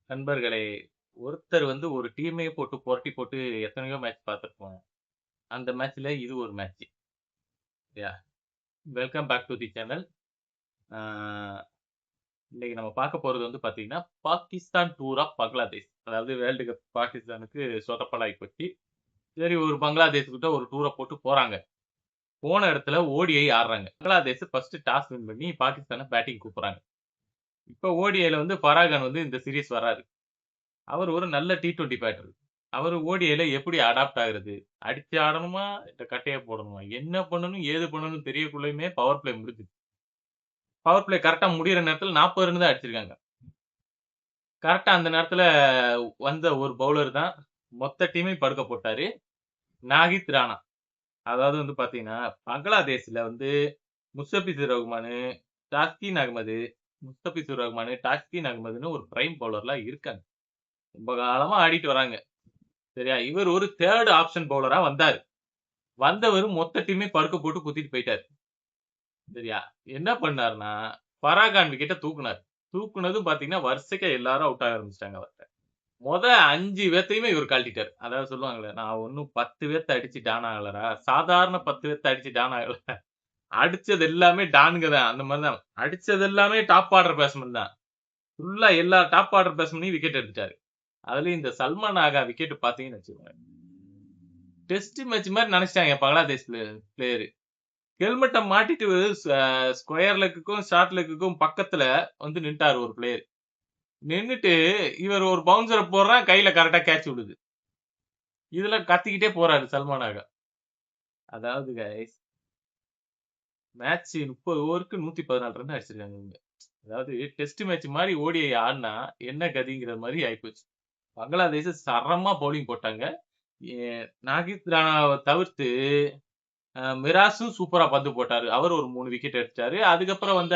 நண்பர்களே, ஒருத்தர் ஒரு டீமையே போட்டு புரட்டி போட்டு எத்தனையோ மேட்ச் பார்த்துருப்போம். அந்த மேட்ச்ல இது ஒரு match. Yeah welcome back to the channel. ஆ இன்னைக்கு நம்ம பார்க்க போறது பார்த்தீங்கன்னா, பாகிஸ்தான் டூர் ஆஃப் பங்களாதேஷ். அதாவது வேர்ல்டு கப் பாகிஸ்தானுக்கு சொதப்பலாகி போச்சு. சரி ஒரு பங்களாதேஷ் கிட்ட ஒரு டூர போட்டு போறாங்க. போன இடத்துல ஓடிஐ ஆடுறாங்க. பங்களாதேஷ் ஃபர்ஸ்ட் டாஸ் வின் பண்ணி பாகிஸ்தான பேட்டிங் கூப்பிடுறாங்க. இப்ப ஓடிஐல ஃபராகான் இந்த சீரிஸ் வராரு. அவர் ஒரு நல்ல T20 பேட்டர். அவரு ஓடிஐல எப்படி அடாப்ட் ஆகுறது? அடிச்சு ஆடணுமா? இல்ல கட்டைய போடணுமா? என்ன பண்ணணும்? ஏது பண்ணணும்னு தெரியக்குள்ளயுமே பவர் பிளே முடிஞ்சுது. பவர் பிளே கரெக்ட்டா முடியிற நேரத்துல 40 ரன் தான் அடிச்சிருக்காங்க. கரெக்ட்டா அந்த நேரத்துல வந்த ஒரு பவுலர் தான் மொத்த டீமையும் படுக்க போட்டாரு. நாகித் ராணா. அதாவது பாத்தீங்கன்னா, பங்களாதேஷ்ல முஸ்தபிசூர் ரஹ்மானு, டாஸ்கின் அகமது, முஸ்தபிசூர் ரஹ்மானு, டாஸ்கின் அகமதுன்னு ஒரு பிரைம் பவுலர்லாம் இருக்காங்க. ரொம்ப காலமா ஆடிட்டு வராங்க. சரியா? இவர் ஒரு 3 ஆப்ஷன் பவுலரா வந்தாரு. வந்தவரு மொத்த டீமையும் படுக்க போட்டு குத்திட்டு போயிட்டாரு. சரியா? என்ன பண்ணாருன்னா, ஃபராகான் விக்கெட்ட தூக்குனாரு. தூக்குனதும் பார்த்தீங்கன்னா, வரிசைக்கா எல்லாரும் அவுட் ஆக ஆரம்பிச்சுட்டாங்க அவர்ட்ட. 5 பேத்தையுமே இவரு கழட்டிட்டாரு. அதாவது சொல்லுவாங்கல்ல, நான் ஒண்ணும் 10 பேத்த அடிச்சு டான் ஆகலடா. சாதாரண 10 பேத்த அடிச்சு டான் ஆகல. அடிச்சது எல்லாமே டானுங்க தான். அந்த மாரி தான். அடிச்சது எல்லாமே டாப் ஆர்டர் பேட்ஸ்மேன் தான். ஃபுல்லா எல்லா டாப் ஆர்டர் பேட்ஸ்மேனையும் விக்கெட் எடுத்துட்டாரு. அதுலயும் இந்த சல்மான் ஆகா விக்கெட் பார்த்தீங்கன்னு வச்சுக்கோங்க. டெஸ்ட் மேட்ச் மாரி நெனச்சுட்டாங்க பங்களாதேஷ் பிளேயர். ஹெல்மெட்ட மாட்டிட்டு ஸ்கொயர் லெக்குக்கும், ஷார்ட் லெக்குக்கும் பக்கத்துல நின்ட்டாரு ஒரு பிளேயர். நின்னுட்டு இவர் ஒரு பவுன்சர போடுறான், கையில கரெக்ட்டா கேட்ச் விழுது. இதுல கத்திக்கிட்டே போறாரு சல்மான் ஆகா. அதாவது கைஸ் மேட்ச் 30 ஓவருக்கு 114 ரன் அடிச்சிருக்காங்க இவங்க. அதாவது டெஸ்ட் மேட்ச் மாரி ஓடிஐ ஆடுனா என்ன கதிங்கிற மாரி ஆயிப்போச்சு. பங்களாதேஷ் சரமா பவுலிங் போட்டாங்க. நாகித் ராணாவ தவிர்த்து மிராஸும் சூப்பரா பந்து போட்டாரு. அவரு ஒரு 3 விக்கெட் எடுத்தாரு. அதுக்கப்புறம் வந்த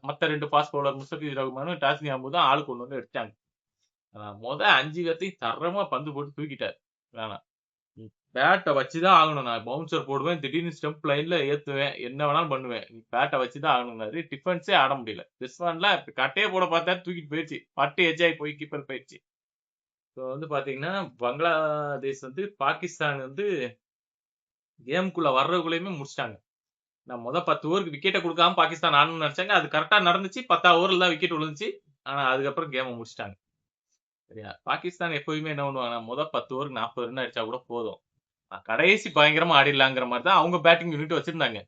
மத்த 2 ஃபாஸ்ட் பவுலர் முஸ்தபிஸ் ரஹ்மானும், டாஸ்னி அஹமதும் ஆளுக்கு 1 அடிச்சாங்க. 5 பேத்தையும் தரமா பந்து போட்டு தூக்கிட்டாரு ராணா. பேட்ட வச்சு தான் ஆகணும். நான் பவுன்சர் போடுவேன். திடீர்னு ஸ்டம்ப் லைன்ல ஏத்துவேன். என்ன வேணாலும் பண்ணுவேன். நீ பேட்ட வச்சு தான் ஆகணும்னாரு. டிஃபென்ஸே ஆட முடியல. ரிஸ்வான்லாம் கட்டைய போட பார்த்தாரு தூக்கிட்டு போயிருச்சு. பட்டு எட்ஜ் போய் கீப்பர் போயிருச்சு. இப்போ பாத்தீங்கன்னா, பங்களாதேஷ் பாகிஸ்தான் கேம்க்குள்ள வர்றதுக்குள்ளயுமே முடிச்சுட்டாங்க. நான் 10 ஓவருக்கு விக்கெட்ட குடுக்காம பாகிஸ்தான் ஆடணும்னு நெனச்சாங்க. அது கரெக்ட்டா நடந்துச்சு. 10வது ஓவர்ல தான் விக்கெட் விழுந்துச்சு. ஆனா அதுக்கப்புறம் கேம முடிச்சுட்டாங்க. சரியா? பாகிஸ்தான் எப்பவுமே என்ன பண்ணுவாங்கன்னா, 10 ஓவருக்கு 40 ரன் அடிச்சா கூட போதும். கடைசி பயங்கரமா ஆடிடலாங்கிற மாரி தான் அவங்க பேட்டிங் யூனிட் வச்சிருந்தாங்க.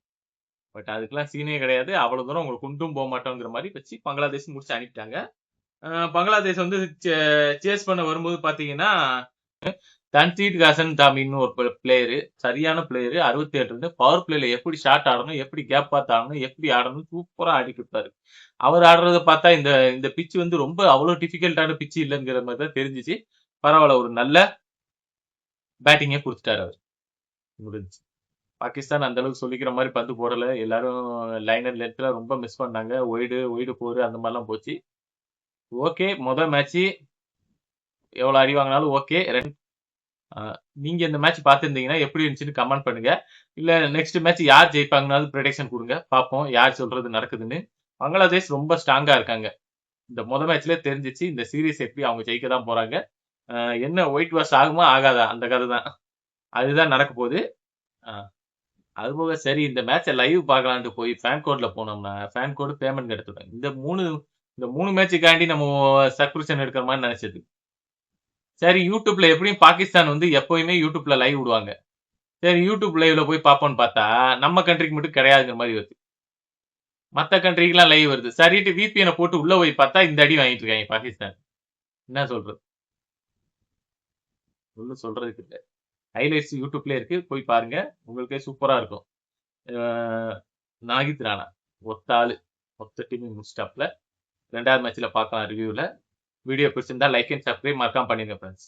பட் அதுக்கெல்லாம் சீனே கிடையாது. அவ்வளவு தூரம் உங்கள கொண்டும் போமாட்டோங்கிற மாரி வச்சு பங்களாதேஷ் முடிச்சு அனுப்பிட்டாங்க. பங்களாதேஷ் சேஸ் பண்ண வரும்போது பாத்தீங்கன்னா, தன்சீட் ஹசன் தாமின்னு ஒரு பிளேயரு. சரியான பிளேயரு. 67 ரன். பவர் பிளேல எப்படி ஷாட் ஆடணும், எப்படி கேப் பார்த்து ஆடணும், எப்படி ஆடணும் சூப்பரா ஆடிட்டு இருப்பாரு. அவர் ஆடுறத பார்த்தா இந்த இந்த பிட்ச் ரொம்ப அவ்வளோ டிஃபிகல்ட்டான பிட்ச் இல்லங்கிற மாரி தான் தெரிஞ்சுச்சு. பரவால்ல ஒரு நல்ல பேட்டிங்கே குடுத்துட்டாரு அவரு. முடிஞ்சுச்சு. பாகிஸ்தான் அந்த அளவுக்கு சொல்லிக்கிற மாரி பந்து போடல. எல்லாரும் லைன் அண்ட் லென்த்ல ரொம்ப மிஸ் பண்ணாங்க. ஒய்டு 4 அந்த மாரிலாம் போச்சு. ஓகே. மேட்ச்சு எவ்வளோ அடி வாங்கினாலும் ஓகே. நீங்க இந்த மேட்ச் பார்த்திருந்தீங்கன்னா எப்படி இருந்துச்சுன்னு கமெண்ட் பண்ணுங்க. இல்ல நெக்ஸ்ட் மேட்ச் யார் ஜெயிப்பாங்கன்னாவது ப்ரெடிக்ஷன் குடுங்க. பார்ப்போம் யார் சொல்றது நடக்குதுன்னு. பங்களாதேஷ் ரொம்ப ஸ்ட்ராங்கா இருக்காங்க. இந்த மேட்ச்லயே தெரிஞ்சுச்சு. இந்த சீரிஸ் எப்படி அவங்க ஜெயிக்க தான் போறாங்க. என்ன ஒயிட் வாஷ் ஆகுமா? ஆகாதா? அந்த கதை தான். அதுதான் நடக்க போகுது. அதுபோக சரி இந்த மேட்ச லைவ் பார்க்கலான்ட்டு போய் ஃபேன் கோட்ல போனோம்னா, ஃபேன் கோட் பேமெண்ட் எடுத்துடும். இந்த 3 மேட்சுக்காண்டி நம்ம சப்ஸ்கிரிப்ஷன் எடுக்கிற மாரி நெனச்சது. சரி யூடியூப்ல எப்படியும் பாகிஸ்தான் எப்பவுமே யூடியூப்ல லைவ் விடுவாங்க. சரி யூடியூப் லைவ்ல போய் பார்ப்போம்னு பார்த்தா, நம்ம கண்ட்ரிக்கு மட்டும் கிடையாதுங்கிற மாரி வருது. மத்த கண்ட்ரிக்குலாம் லைவ் வருது. சரின்ட்டு VPN போட்டு உள்ள போய் பார்த்தா இந்த அடி வாங்கிட்டு இருக்காங்க பாகிஸ்தான். என்ன சொல்றது? ஒண்ணும் சொல்றதுக்கு இல்ல. ஹைலைட்ஸ் யூடியூப்லயே இருக்கு. போய் பாருங்க. உங்களுக்கே சூப்பரா இருக்கும். நாகித் ராணா ஒத்த ஆளு. மொத்த டீமையும் முடிச்சிட்டாப்ல. 2வது மேட்ச்ல பார்க்கலாம் ரிவ்யூல. வீடியோ பிடிச்சிருந்தா லைக் அண்ட் சப்ஸ்கிரைப் மறக்காம பண்ணிருங்க ஃப்ரெண்ட்ஸ்.